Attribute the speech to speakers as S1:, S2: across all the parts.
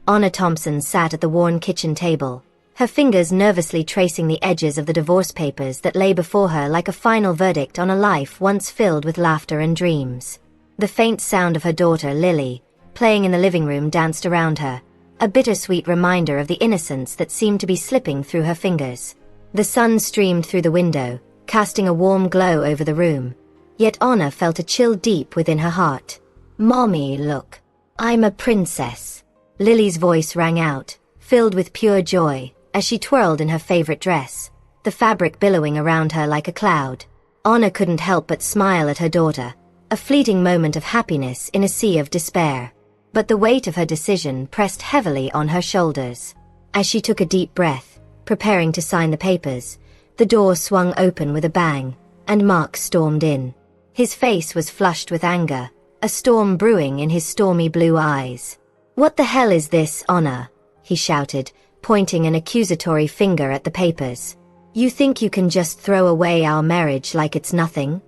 S1: Anna Thompson sat at the worn kitchen table, her fingers nervously tracing the edges of the divorce papers that lay before her like a final verdict on a life once filled with laughter and dreams. The faint sound of her daughter, Lily, playing in the living room danced around her, a bittersweet reminder of the innocence that seemed to be slipping through her fingers. The sun streamed through the window, casting a warm glow over the room. Yet Anna felt a chill deep within her heart. "Mommy, look. I'm a princess." Lily's voice rang out, filled with pure joy, as she twirled in her favorite dress, the fabric billowing around her like a cloud. Anna couldn't help but smile at her daughter, a fleeting moment of happiness in a sea of despair. But the weight of her decision pressed heavily on her shoulders. As she took a deep breath, preparing to sign the papers, the door swung open with a bang, and Mark stormed in. His face was flushed with anger, a storm brewing in his stormy blue eyes. "What the hell is this, Anna?" he shouted, pointing an accusatory finger at the papers. "You think you can just throw away our marriage like it's nothing?"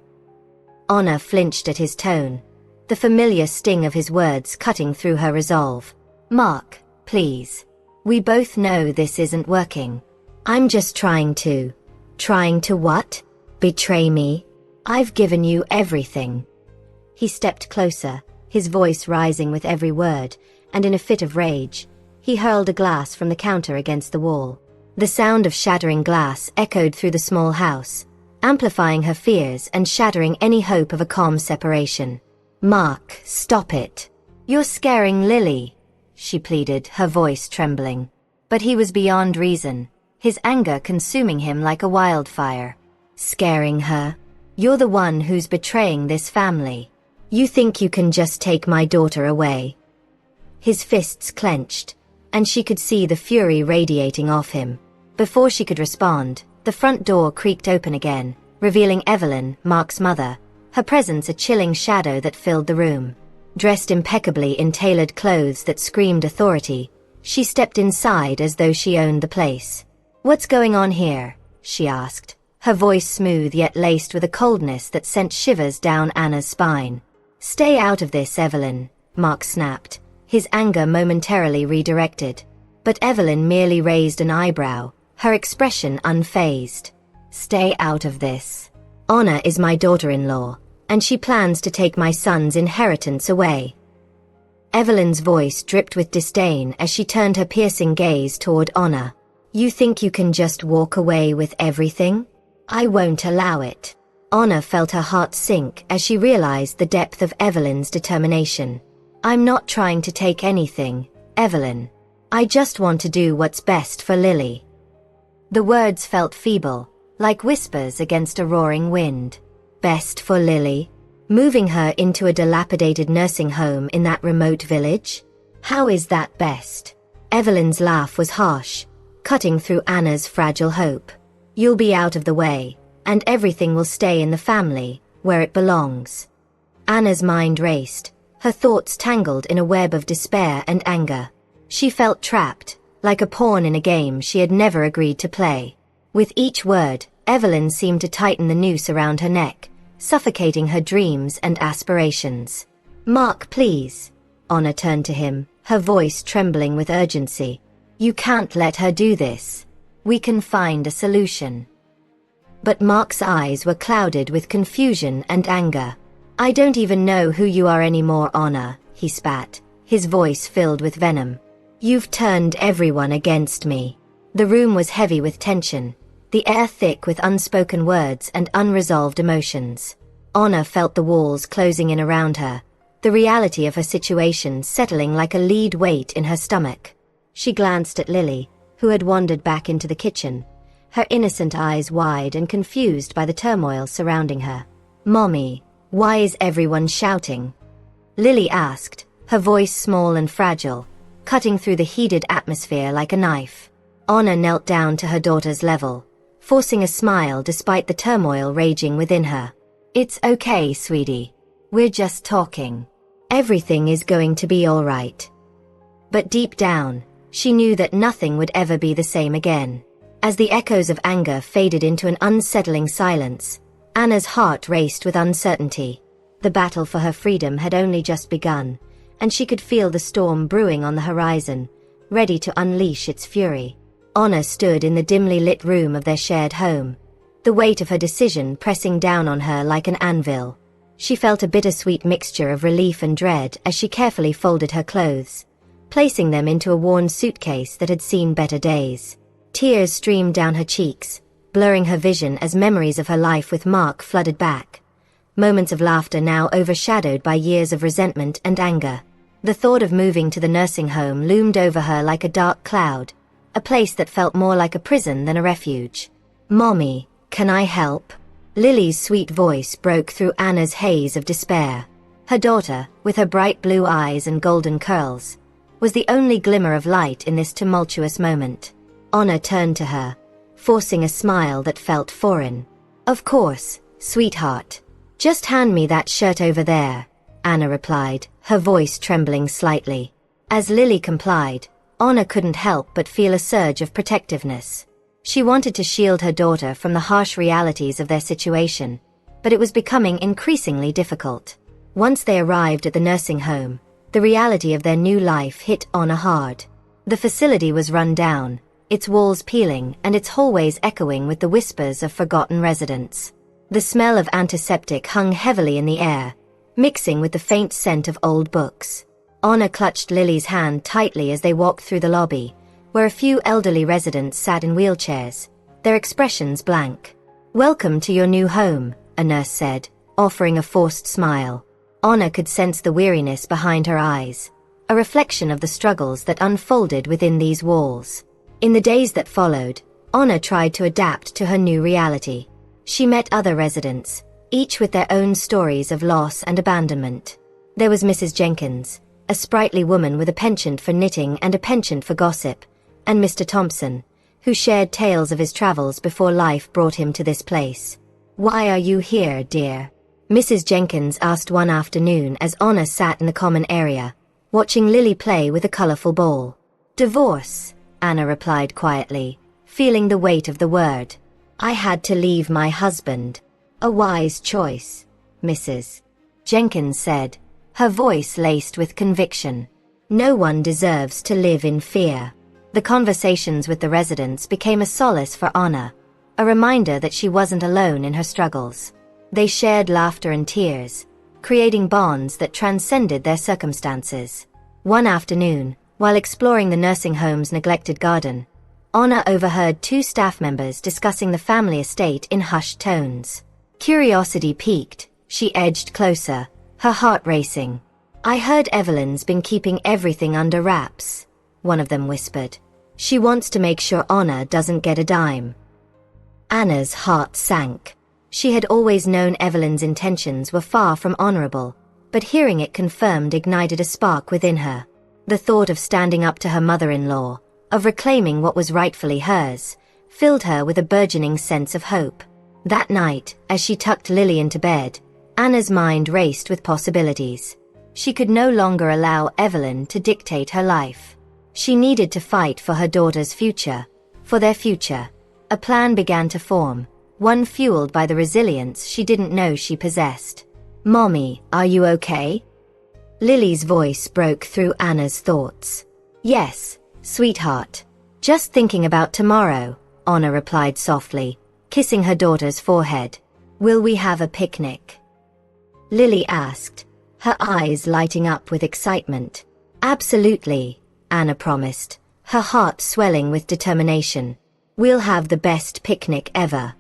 S1: Anna flinched at his tone, the familiar sting of his words cutting through her resolve. "Mark, please. We both know this isn't working. I'm just trying to..." "Trying to what? Betray me? I've given you everything." He stepped closer, his voice rising with every word, and in a fit of rage, he hurled a glass from the counter against the wall. The sound of shattering glass echoed through the small house, amplifying her fears and shattering any hope of a calm separation. "Mark, stop it. You're scaring Lily," she pleaded, her voice trembling. But he was beyond reason, his anger consuming him like a wildfire. "Scaring her? You're the one who's betraying this family. You think you can just take my daughter away?" His fists clenched, and she could see the fury radiating off him. Before she could respond, the front door creaked open again, revealing Evelyn, Mark's mother, her presence a chilling shadow that filled the room. Dressed impeccably in tailored clothes that screamed authority, she stepped inside as though she owned the place. "What's going on here?" she asked, her voice smooth yet laced with a coldness that sent shivers down Anna's spine. "Stay out of this, Evelyn," Mark snapped, his anger momentarily redirected. But Evelyn merely raised an eyebrow, her expression unfazed. "Stay out of this. Anna is my daughter-in-law, and she plans to take my son's inheritance away." Evelyn's voice dripped with disdain as she turned her piercing gaze toward Anna. "You think you can just walk away with everything? I won't allow it." Anna felt her heart sink as she realized the depth of Evelyn's determination. "I'm not trying to take anything, Evelyn. I just want to do what's best for Lily." The words felt feeble, like whispers against a roaring wind. Best for Lily? Moving her into a dilapidated nursing home in that remote village? How is that best? Evelyn's laugh was harsh, cutting through Anna's fragile hope. "You'll be out of the way, and everything will stay in the family, where it belongs." Anna's mind raced, her thoughts tangled in a web of despair and anger. She felt trapped, like a pawn in a game she had never agreed to play. With each word, Evelyn seemed to tighten the noose around her neck, suffocating her dreams and aspirations. "Mark, please." Anna turned to him, her voice trembling with urgency. "You can't let her do this. We can find a solution." But Mark's eyes were clouded with confusion and anger. "I don't even know who you are anymore, Anna," he spat, his voice filled with venom. "You've turned everyone against me." The room was heavy with tension, the air thick with unspoken words and unresolved emotions. Anna felt the walls closing in around her, the reality of her situation settling like a lead weight in her stomach. She glanced at Lily, who had wandered back into the kitchen, her innocent eyes wide and confused by the turmoil surrounding her. "Mommy, why is everyone shouting?" Lily asked, her voice small and fragile, cutting through the heated atmosphere like a knife. Anna knelt down to her daughter's level, forcing a smile despite the turmoil raging within her. "It's okay, sweetie. We're just talking. Everything is going to be all right." But deep down, she knew that nothing would ever be the same again. As the echoes of anger faded into an unsettling silence, Anna's heart raced with uncertainty. The battle for her freedom had only just begun, and she could feel the storm brewing on the horizon, ready to unleash its fury. Anna stood in the dimly lit room of their shared home, the weight of her decision pressing down on her like an anvil. She felt a bittersweet mixture of relief and dread as she carefully folded her clothes, placing them into a worn suitcase that had seen better days. Tears streamed down her cheeks, blurring her vision as memories of her life with Mark flooded back. Moments of laughter now overshadowed by years of resentment and anger. The thought of moving to the nursing home loomed over her like a dark cloud, a place that felt more like a prison than a refuge. "Mommy, can I help?" Lily's sweet voice broke through Anna's haze of despair. Her daughter, with her bright blue eyes and golden curls, was the only glimmer of light in this tumultuous moment. Anna turned to her, forcing a smile that felt foreign. "Of course, sweetheart. Just hand me that shirt over there," Anna replied, her voice trembling slightly. As Lily complied, Anna couldn't help but feel a surge of protectiveness. She wanted to shield her daughter from the harsh realities of their situation, but it was becoming increasingly difficult. Once they arrived at the nursing home, the reality of their new life hit Anna hard. The facility was run down, its walls peeling and its hallways echoing with the whispers of forgotten residents. The smell of antiseptic hung heavily in the air, mixing with the faint scent of old books. Anna clutched Lily's hand tightly as they walked through the lobby, where a few elderly residents sat in wheelchairs, their expressions blank. "Welcome to your new home," a nurse said, offering a forced smile. Anna could sense the weariness behind her eyes, a reflection of the struggles that unfolded within these walls. In the days that followed, Anna tried to adapt to her new reality. She met other residents, each with their own stories of loss and abandonment. There was Mrs. Jenkins, a sprightly woman with a penchant for knitting and a penchant for gossip, and Mr. Thompson, who shared tales of his travels before life brought him to this place. "Why are you here, dear?" Mrs. Jenkins asked one afternoon as Anna sat in the common area, watching Lily play with a colorful ball. "Divorce," Anna replied quietly, feeling the weight of the word. "I had to leave my husband." "A wise choice," Mrs. Jenkins said, her voice laced with conviction. "No one deserves to live in fear." The conversations with the residents became a solace for Anna, a reminder that she wasn't alone in her struggles. They shared laughter and tears, creating bonds that transcended their circumstances. One afternoon, while exploring the nursing home's neglected garden, Anna overheard two staff members discussing the family estate in hushed tones. Curiosity piqued, she edged closer, her heart racing. "I heard Evelyn's been keeping everything under wraps," one of them whispered. "She wants to make sure Anna doesn't get a dime." Anna's heart sank. She had always known Evelyn's intentions were far from honorable, but hearing it confirmed ignited a spark within her. The thought of standing up to her mother-in-law, of reclaiming what was rightfully hers, filled her with a burgeoning sense of hope. That night, as she tucked Lily into bed, Anna's mind raced with possibilities. She could no longer allow Evelyn to dictate her life. She needed to fight for her daughter's future, for their future. A plan began to form, one fueled by the resilience she didn't know she possessed. "Mommy, are you okay?" Lily's voice broke through Anna's thoughts. "Yes, sweetheart. Just thinking about tomorrow," Anna replied softly, kissing her daughter's forehead. "Will we have a picnic?" Lily asked, her eyes lighting up with excitement. "Absolutely," Anna promised, her heart swelling with determination. "We'll have the best picnic ever."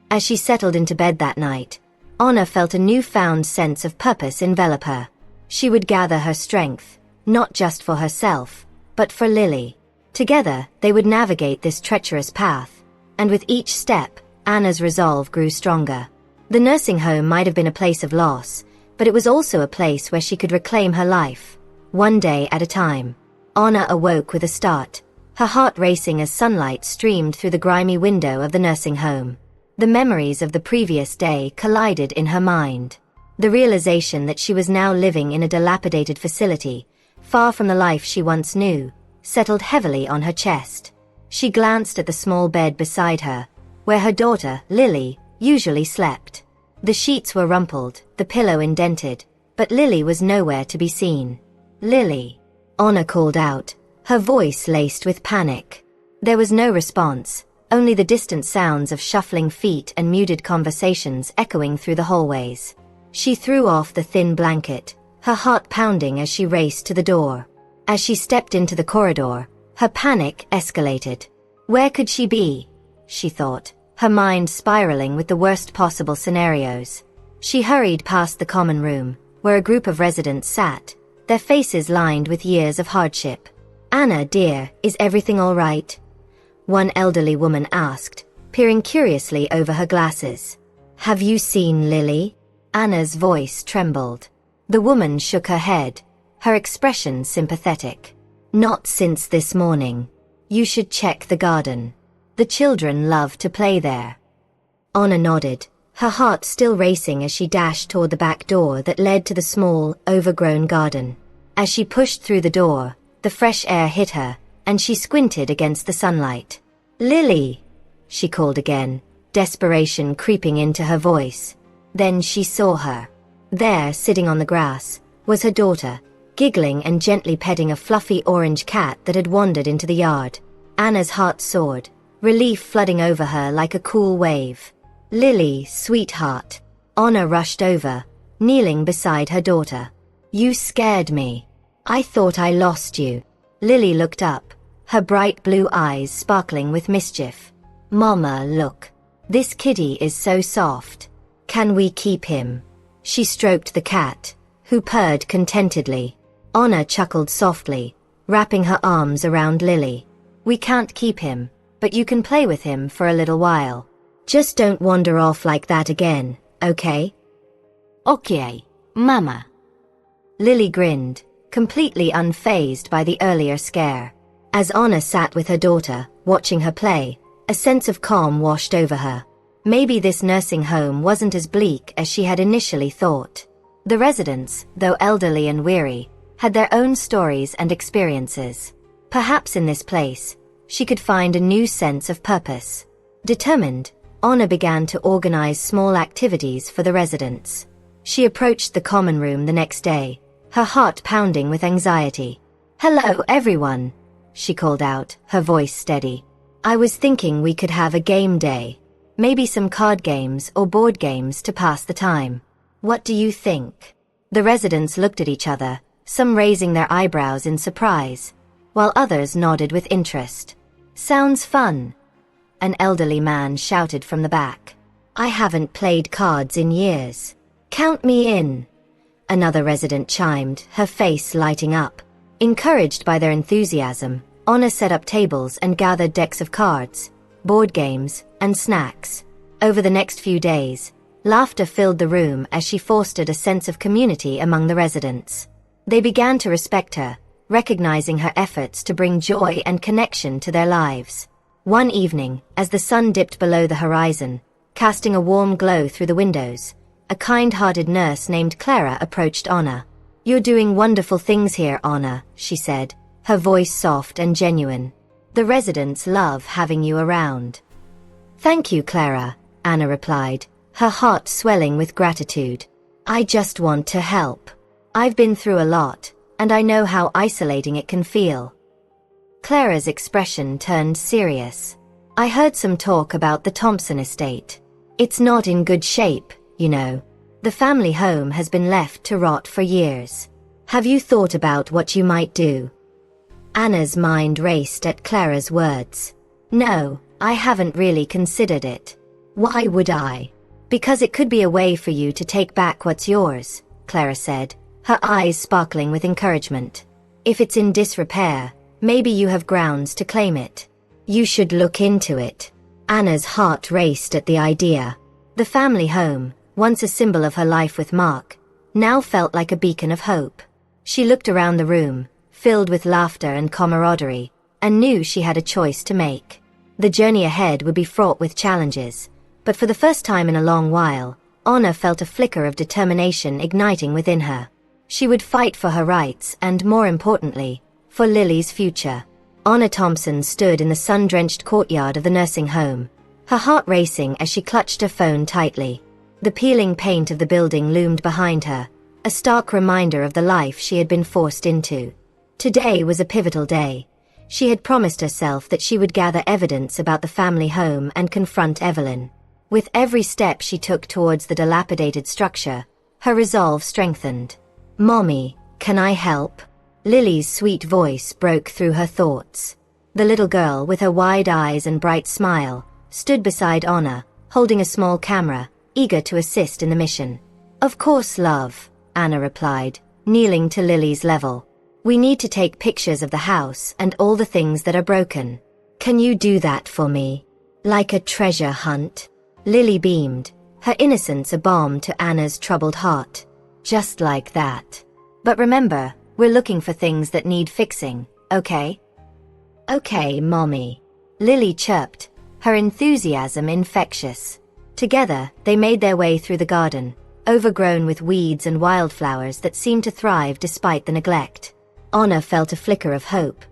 S1: As she settled into bed that night, Anna felt a newfound sense of purpose envelop her. She would gather her strength, not just for herself, but for Lily. Together, they would navigate this treacherous path, and with each step, Anna's resolve grew stronger. The nursing home might have been a place of loss, but it was also a place where she could reclaim her life, one day at a time. Anna awoke with a start, her heart racing as sunlight streamed through the grimy window of the nursing home. The memories of the previous day collided in her mind. The realization that she was now living in a dilapidated facility, far from the life she once knew, settled heavily on her chest. She glanced at the small bed beside her, where her daughter, Lily, usually slept. The sheets were rumpled, the pillow indented, but Lily was nowhere to be seen. "Lily," Anna called out, her voice laced with panic. There was no response, only the distant sounds of shuffling feet and muted conversations echoing through the hallways. She threw off the thin blanket, her heart pounding as she raced to the door. As she stepped into the corridor, her panic escalated. Where could she be? She thought, her mind spiraling with the worst possible scenarios. She hurried past the common room, where a group of residents sat, their faces lined with years of hardship. "Anna, dear, is everything all right?" one elderly woman asked, peering curiously over her glasses. "Have you seen Lily?" Anna's voice trembled. The woman shook her head, her expression sympathetic. "Not since this morning. You should check the garden. The children love to play there." Anna nodded, her heart still racing as she dashed toward the back door that led to the small, overgrown garden. As she pushed through the door, the fresh air hit her, and she squinted against the sunlight. "Lily!" she called again, desperation creeping into her voice. Then she saw her. There, sitting on the grass, was her daughter, giggling and gently petting a fluffy orange cat that had wandered into the yard. Anna's heart soared, relief flooding over her like a cool wave. "Lily, sweetheart." Anna rushed over, kneeling beside her daughter. "You scared me. I thought I lost you." Lily looked up, her bright blue eyes sparkling with mischief. "Mama, look. This kitty is so soft. Can we keep him?" She stroked the cat, who purred contentedly. Anna chuckled softly, wrapping her arms around Lily. "We can't keep him, but you can play with him for a little while. Just don't wander off like that again, okay?" "Okay, Mama." Lily grinned, completely unfazed by the earlier scare. As Anna sat with her daughter, watching her play, a sense of calm washed over her. Maybe this nursing home wasn't as bleak as she had initially thought. The residents, though elderly and weary, had their own stories and experiences. Perhaps in this place, she could find a new sense of purpose. Determined, Anna began to organize small activities for the residents. She approached the common room the next day, her heart pounding with anxiety. "Hello, everyone," she called out, her voice steady. "I was thinking we could have a game day. Maybe some card games or board games to pass the time. What do you think?" The residents looked at each other, some raising their eyebrows in surprise, while others nodded with interest. "Sounds fun," an elderly man shouted from the back. "I haven't played cards in years. Count me in," another resident chimed, her face lighting up. Encouraged by their enthusiasm, Anna set up tables and gathered decks of cards, board games, and snacks. Over the next few days, laughter filled the room as she fostered a sense of community among the residents. They began to respect her, recognizing her efforts to bring joy and connection to their lives. One evening, as the sun dipped below the horizon, casting a warm glow through the windows, a kind-hearted nurse named Clara approached Anna. "You're doing wonderful things here, Anna," she said, her voice soft and genuine. "The residents love having you around." "Thank you, Clara," Anna replied, her heart swelling with gratitude. "I just want to help. I've been through a lot, and I know how isolating it can feel." Clara's expression turned serious. "I heard some talk about the Thompson estate. It's not in good shape, you know. The family home has been left to rot for years. Have you thought about what you might do?" Anna's mind raced at Clara's words. "No, I haven't really considered it." "Why would I?" "Because it could be a way for you to take back what's yours," Clara said, her eyes sparkling with encouragement. "If it's in disrepair, maybe you have grounds to claim it. You should look into it." Anna's heart raced at the idea. The family home, once a symbol of her life with Mark, now felt like a beacon of hope. She looked around the room, filled with laughter and camaraderie, and knew she had a choice to make. The journey ahead would be fraught with challenges, but for the first time in a long while, Anna felt a flicker of determination igniting within her. She would fight for her rights and, more importantly, for Lily's future. Anna Thompson stood in the sun-drenched courtyard of the nursing home, her heart racing as she clutched her phone tightly. The peeling paint of the building loomed behind her, a stark reminder of the life she had been forced into. Today was a pivotal day, She had promised herself that she would gather evidence about the family home and confront Evelyn. With every step she took towards the dilapidated structure, her resolve strengthened. "Mommy, can I help?" Lily's sweet voice broke through her thoughts. The little girl, with her wide eyes and bright smile, stood beside Anna, holding a small camera, eager to assist in the mission. "Of course, love," Anna replied, kneeling to Lily's level. "We need to take pictures of the house and all the things that are broken. Can you do that for me? Like a treasure hunt?" Lily beamed, her innocence a balm to Anna's troubled heart. "Just like that. But remember, we're looking for things that need fixing, okay?" "Okay, Mommy," Lily chirped, her enthusiasm infectious. Together, they made their way through the garden, overgrown with weeds and wildflowers that seemed to thrive despite the neglect. Anna felt a flicker of hope.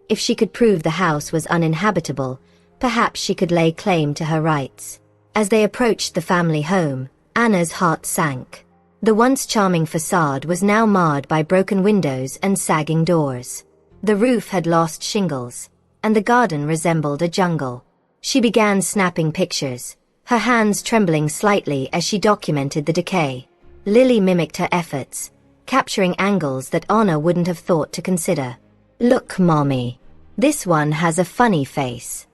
S1: If she could prove the house was uninhabitable, perhaps she could lay claim to her rights. As they approached the family home, Anna's heart sank. The once charming facade was now marred by broken windows and sagging doors. The roof had lost shingles, and the garden resembled a jungle. She began snapping pictures, her hands trembling slightly as she documented the decay. Lily mimicked her efforts, capturing angles that Anna wouldn't have thought to consider. "Look, Mommy, this one has a funny face,"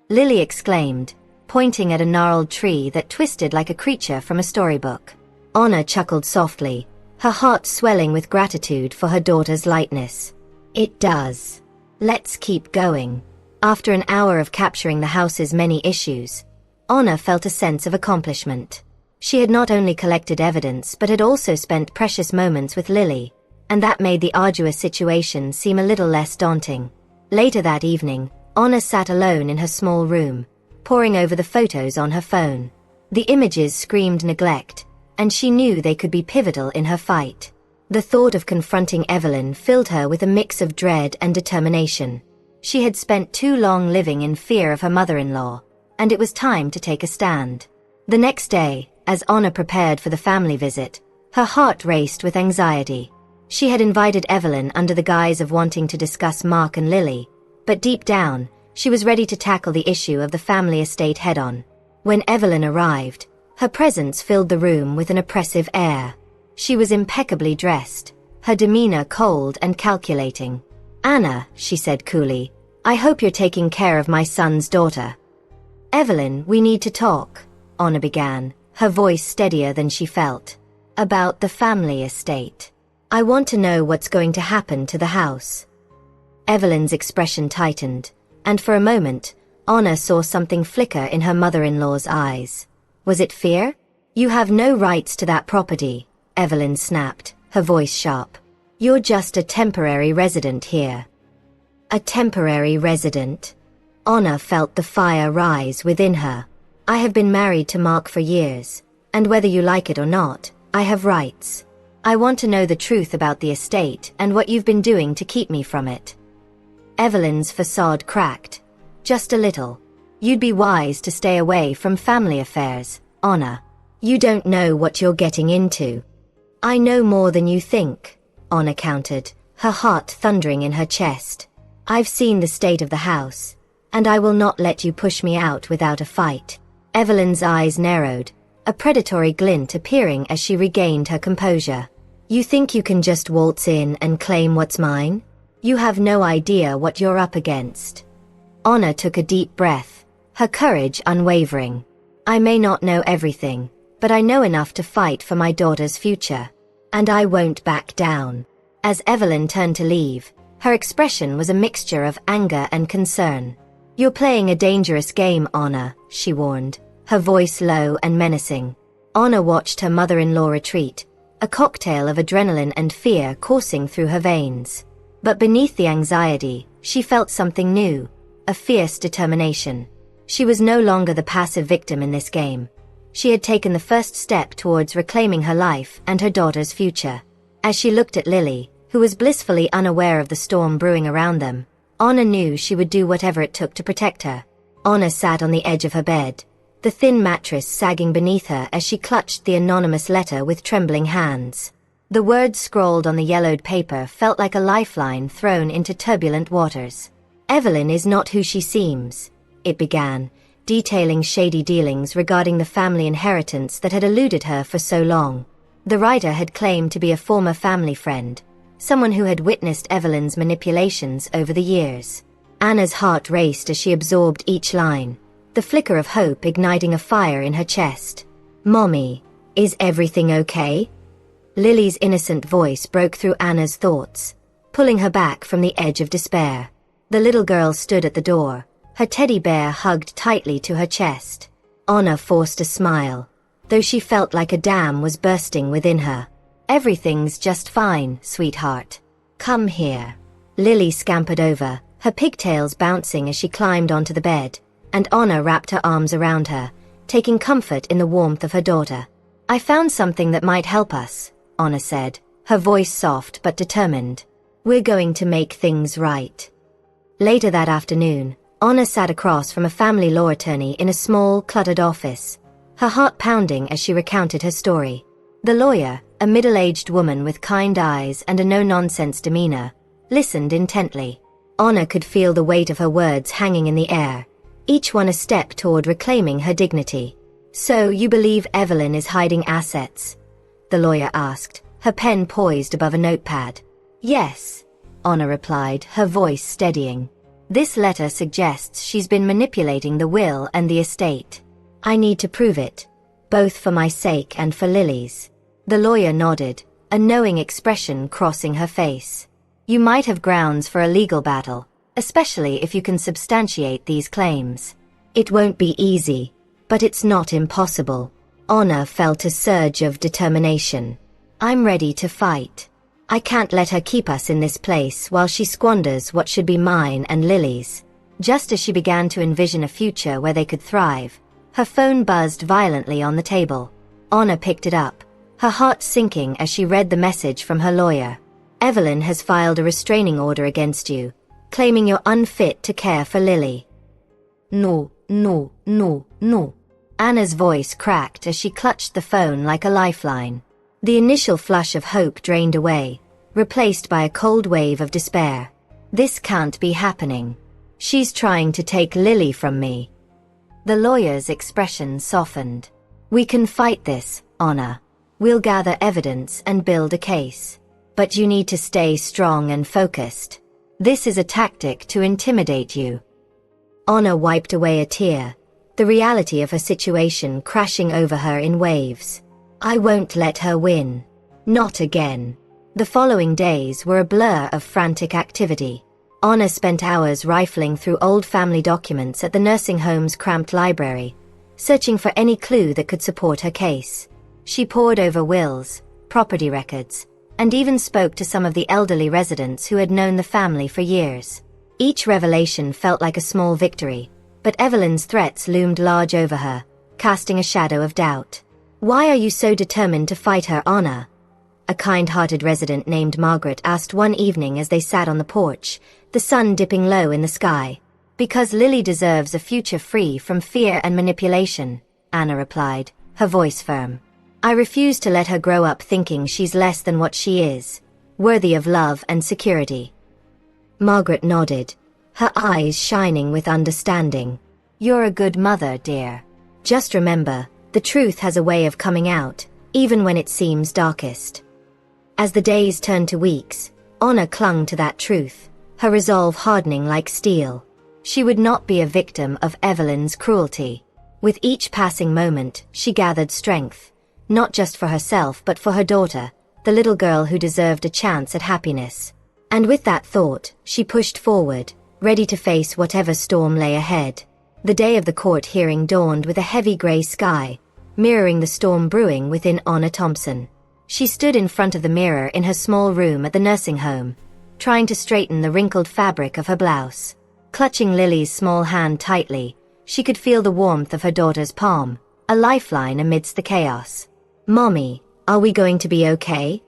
S1: Lily exclaimed, pointing at a gnarled tree that twisted like a creature from a storybook. Anna chuckled softly, her heart swelling with gratitude for her daughter's lightness. "It does. Let's keep going." After an hour of capturing the house's many issues, Anna felt a sense of accomplishment. She had not only collected evidence but had also spent precious moments with Lily, and that made the arduous situation seem a little less daunting. Later that evening, Anna sat alone in her small room, poring over the photos on her phone. The images screamed neglect, and she knew they could be pivotal in her fight. The thought of confronting Evelyn filled her with a mix of dread and determination. She had spent too long living in fear of her mother-in-law, and it was time to take a stand. The next day, as Anna prepared for the family visit, her heart raced with anxiety. She had invited Evelyn under the guise of wanting to discuss Mark and Lily, but deep down, she was ready to tackle the issue of the family estate head-on. When Evelyn arrived, her presence filled the room with an oppressive air. She was impeccably dressed, her demeanor cold and calculating. "Anna," she said coolly, "I hope you're taking care of my son's daughter." "Evelyn, we need to talk," Anna began, her voice steadier than she felt. "About the family estate. I want to know what's going to happen to the house." Evelyn's expression tightened, and for a moment, Anna saw something flicker in her mother-in-law's eyes. Was it fear? "You have no rights to that property," Evelyn snapped, her voice sharp. "You're just a temporary resident here." A temporary resident? Anna felt the fire rise within her. "I have been married to Mark for years, and whether you like it or not, I have rights. I want to know the truth about the estate and what you've been doing to keep me from it." Evelyn's facade cracked. "Just a little. You'd be wise to stay away from family affairs, Anna. You don't know what you're getting into." "I know more than you think," Anna countered, her heart thundering in her chest. "I've seen the state of the house, and I will not let you push me out without a fight." Evelyn's eyes narrowed, a predatory glint appearing as she regained her composure. "You think you can just waltz in and claim what's mine? You have no idea what you're up against." Anna took a deep breath, her courage unwavering. "I may not know everything, but I know enough to fight for my daughter's future. And I won't back down." As Evelyn turned to leave, her expression was a mixture of anger and concern. "You're playing a dangerous game, Anna," she warned, her voice low and menacing. Anna watched her mother-in-law retreat, a cocktail of adrenaline and fear coursing through her veins. But beneath the anxiety, she felt something new, a fierce determination. She was no longer the passive victim in this game. She had taken the first step towards reclaiming her life and her daughter's future. As she looked at Lily, who was blissfully unaware of the storm brewing around them, Anna knew she would do whatever it took to protect her. Anna sat on the edge of her bed, the thin mattress sagging beneath her as she clutched the anonymous letter with trembling hands. The words scrawled on the yellowed paper felt like a lifeline thrown into turbulent waters. Evelyn is not who she seems, it began, detailing shady dealings regarding the family inheritance that had eluded her for so long. The writer had claimed to be a former family friend, someone who had witnessed Evelyn's manipulations over the years. Anna's heart raced as she absorbed each line, the flicker of hope igniting a fire in her chest. "Mommy, is everything okay?" Lily's innocent voice broke through Anna's thoughts, pulling her back from the edge of despair. The little girl stood at the door, her teddy bear hugged tightly to her chest. Anna forced a smile, though she felt like a dam was bursting within her. "Everything's just fine, sweetheart. Come here." Lily scampered over, her pigtails bouncing as she climbed onto the bed, and Anna wrapped her arms around her, taking comfort in the warmth of her daughter. "I found something that might help us," Anna said, her voice soft but determined. "We're going to make things right." Later that afternoon, Anna sat across from a family law attorney in a small, cluttered office, her heart pounding as she recounted her story. The lawyer, a middle-aged woman with kind eyes and a no-nonsense demeanor, listened intently. Anna could feel the weight of her words hanging in the air, each one a step toward reclaiming her dignity. "So you believe Evelyn is hiding assets?" the lawyer asked, her pen poised above a notepad. "Yes," Anna replied, her voice steadying. "This letter suggests she's been manipulating the will and the estate. I need to prove it, both for my sake and for Lily's." The lawyer nodded, a knowing expression crossing her face. "You might have grounds for a legal battle, especially if you can substantiate these claims. It won't be easy, but it's not impossible." Anna felt a surge of determination. "I'm ready to fight. I can't let her keep us in this place while she squanders what should be mine and Lily's." Just as she began to envision a future where they could thrive, her phone buzzed violently on the table. Anna picked it up, her heart sinking as she read the message from her lawyer. "Evelyn has filed a restraining order against you, claiming you're unfit to care for Lily." "No, no, no, no." Anna's voice cracked as she clutched the phone like a lifeline. The initial flush of hope drained away, replaced by a cold wave of despair. "This can't be happening. She's trying to take Lily from me." The lawyer's expression softened. "We can fight this, Anna. We'll gather evidence and build a case. But you need to stay strong and focused. This is a tactic to intimidate you." Anna wiped away a tear, the reality of her situation crashing over her in waves. "I won't let her win. Not again." The following days were a blur of frantic activity. Anna spent hours rifling through old family documents at the nursing home's cramped library, searching for any clue that could support her case. She pored over wills, property records, and even spoke to some of the elderly residents who had known the family for years. Each revelation felt like a small victory, but Evelyn's threats loomed large over her, casting a shadow of doubt. "Why are you so determined to fight her, Anna?" a kind-hearted resident named Margaret asked one evening as they sat on the porch, the sun dipping low in the sky. "Because Lily deserves a future free from fear and manipulation," Anna replied, her voice firm. "I refuse to let her grow up thinking she's less than what she is, worthy of love and security." Margaret nodded, her eyes shining with understanding. "You're a good mother, dear. Just remember, the truth has a way of coming out, even when it seems darkest." As the days turned to weeks, Anna clung to that truth, her resolve hardening like steel. She would not be a victim of Evelyn's cruelty. With each passing moment, she gathered strength, not just for herself but for her daughter, the little girl who deserved a chance at happiness. And with that thought, she pushed forward, ready to face whatever storm lay ahead. The day of the court hearing dawned with a heavy gray sky, mirroring the storm brewing within Anna Thompson. She stood in front of the mirror in her small room at the nursing home, trying to straighten the wrinkled fabric of her blouse. Clutching Lily's small hand tightly, she could feel the warmth of her daughter's palm, a lifeline amidst the chaos. "Mommy, are we going to be okay?"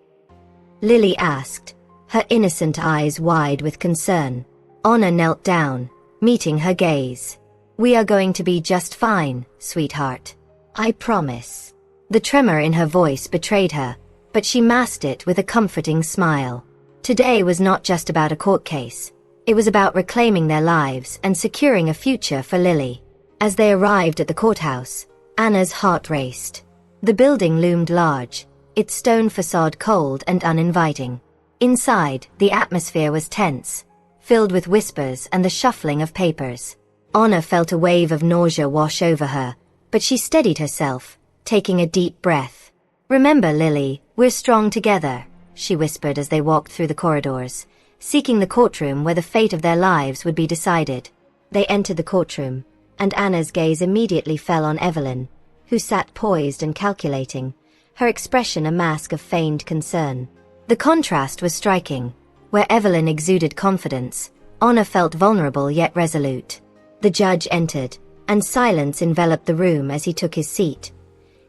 S1: Lily asked, her innocent eyes wide with concern. Anna knelt down, meeting her gaze. "We are going to be just fine, sweetheart. I promise." The tremor in her voice betrayed her, but she masked it with a comforting smile. Today was not just about a court case. It was about reclaiming their lives and securing a future for Lily. As they arrived at the courthouse, Anna's heart raced. The building loomed large, its stone facade cold and uninviting. Inside, the atmosphere was tense, filled with whispers and the shuffling of papers. Anna felt a wave of nausea wash over her, but she steadied herself, taking a deep breath. "Remember, Lily, we're strong together," she whispered as they walked through the corridors, seeking the courtroom where the fate of their lives would be decided. They entered the courtroom, and Anna's gaze immediately fell on Evelyn, who sat poised and calculating, her expression a mask of feigned concern. The contrast was striking. Where Evelyn exuded confidence, Anna felt vulnerable yet resolute. The judge entered, and silence enveloped the room as he took his seat,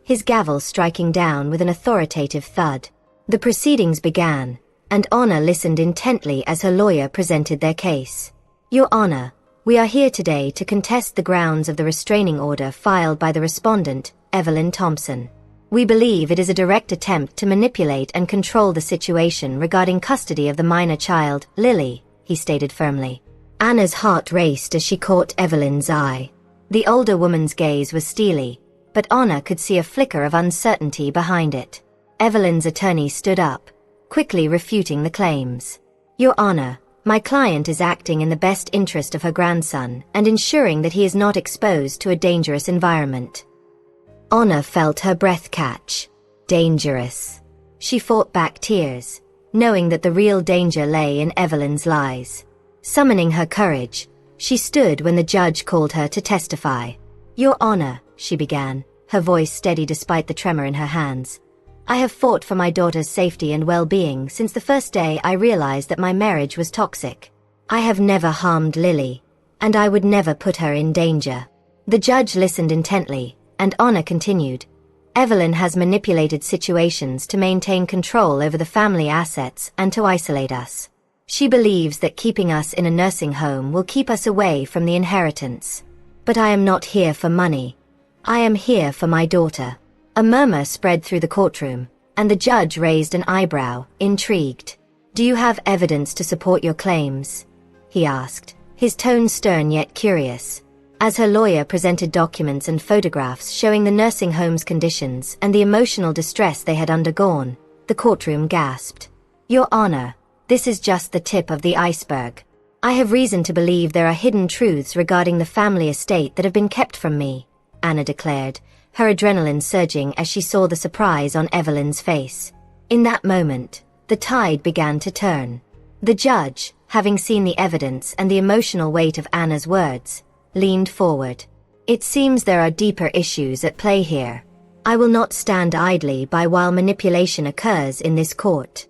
S1: his gavel striking down with an authoritative thud. The proceedings began, and Anna listened intently as her lawyer presented their case. "Your Honor, we are here today to contest the grounds of the restraining order filed by the respondent, Evelyn Thompson. We believe it is a direct attempt to manipulate and control the situation regarding custody of the minor child, Lily," he stated firmly. Anna's heart raced as she caught Evelyn's eye. The older woman's gaze was steely, but Anna could see a flicker of uncertainty behind it. Evelyn's attorney stood up, quickly refuting the claims. "Your Honor, my client is acting in the best interest of her grandson and ensuring that he is not exposed to a dangerous environment." Anna felt her breath catch. Dangerous. She fought back tears, knowing that the real danger lay in Evelyn's lies. Summoning her courage, she stood when the judge called her to testify. "Your Honor," she began, her voice steady despite the tremor in her hands, "I have fought for my daughter's safety and well-being since the first day I realized that my marriage was toxic. I have never harmed Lily, and I would never put her in danger." The judge listened intently, and Anna continued, "Evelyn has manipulated situations to maintain control over the family assets and to isolate us. She believes that keeping us in a nursing home will keep us away from the inheritance. But I am not here for money. I am here for my daughter." A murmur spread through the courtroom, and the judge raised an eyebrow, intrigued. "Do you have evidence to support your claims?" he asked, his tone stern yet curious. As her lawyer presented documents and photographs showing the nursing home's conditions and the emotional distress they had undergone, the courtroom gasped. "Your Honor, this is just the tip of the iceberg. I have reason to believe there are hidden truths regarding the family estate that have been kept from me," Anna declared, her adrenaline surging as she saw the surprise on Evelyn's face. In that moment, the tide began to turn. The judge, having seen the evidence and the emotional weight of Anna's words, leaned forward. "It seems there are deeper issues at play here. I will not stand idly by while manipulation occurs in this court."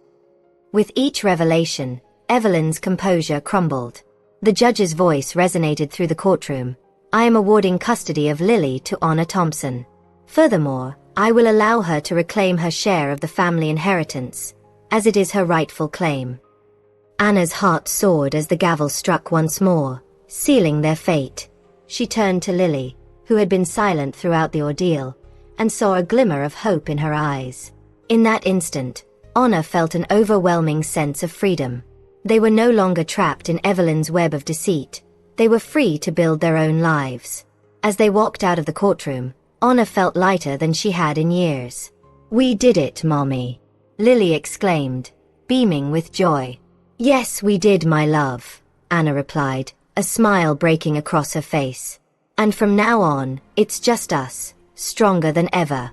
S1: With each revelation, Evelyn's composure crumbled. The judge's voice resonated through the courtroom. "I am awarding custody of Lily to Anna Thompson. Furthermore, I will allow her to reclaim her share of the family inheritance, as it is her rightful claim." Anna's heart soared as the gavel struck once more, sealing their fate. She turned to Lily, who had been silent throughout the ordeal, and saw a glimmer of hope in her eyes. In that instant, Anna felt an overwhelming sense of freedom. They were no longer trapped in Evelyn's web of deceit. They were free to build their own lives. As they walked out of the courtroom, Anna felt lighter than she had in years. "We did it, Mommy," Lily exclaimed, beaming with joy. "Yes, we did, my love," Anna replied, a smile breaking across her face. "And from now on, it's just us, stronger than ever."